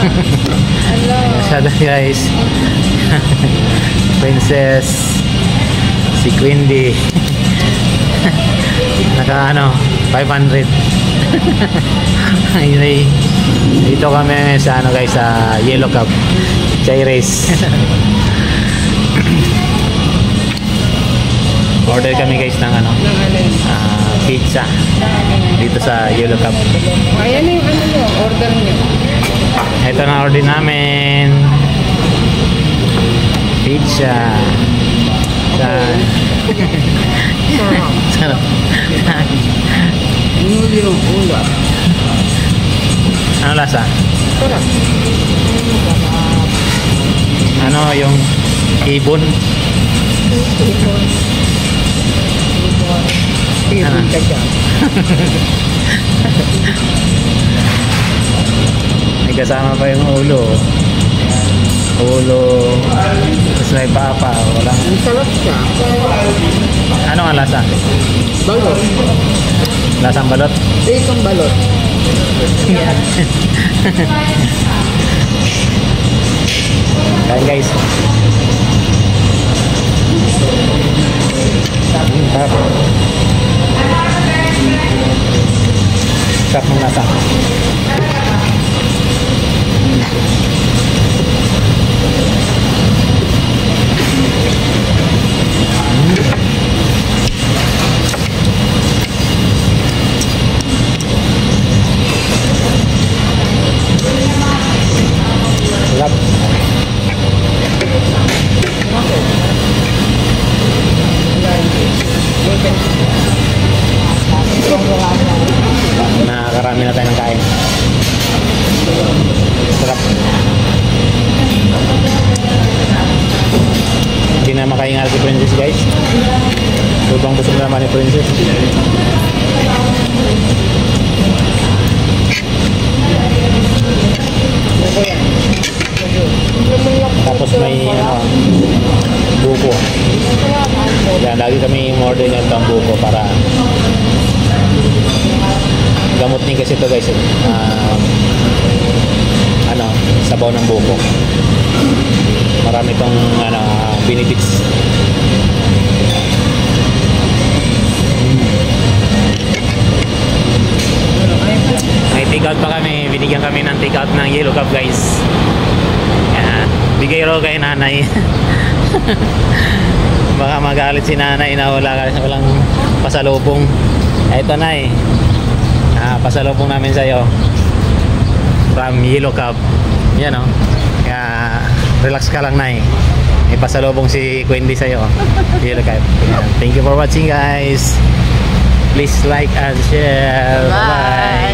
Hello. Masyado guys. Princess. Si Quindy. Naka ano, 500. Anyway, dito kami sa ano guys, sa Yellow Cup Chai Race. Order kami guys ng ano, pizza dito sa Yellow Cup. Ayan yung ano nyo, order nyo. Ito na order namin. Pizza. Sarap. Nuli yung ulo. Ano lasa? Sarap. Ano yung ibon? Ibon ka dyan. May kasama pa yung ulo. Ulo. Tapos may papa. Walang... Ang sarap siya. Ano ang lasa? Balot. Lasang balot? Itong balot. Kain guys. Sarap. Sarap ng lasa. Sarap. Nakakarami na tayo ng kain. Sarap. Hindi na makahingal si Princess guys. Sobrang busog naman ni Princess. Tapos may ano, buko. Yan, lagi kami order ng itong buko para gamot din kasi ito guys. Ano, sabaw ng buko. Marami itong ano, benefits. May take out pa kami. Binigyan kami ng take out ng Yellow Cup guys. Yan. Bigay raw kay nanay. Baka magalit si nanay na walang pasalubong. Ito na eh. Pasalubong namin sa'yo from Yellow Cup. Yan o. Kaya relax ka lang na eh. May pasalubong si Quindy sa'yo. Yellow Cup. Yan. Thank you for watching guys. Please like and share. Bye.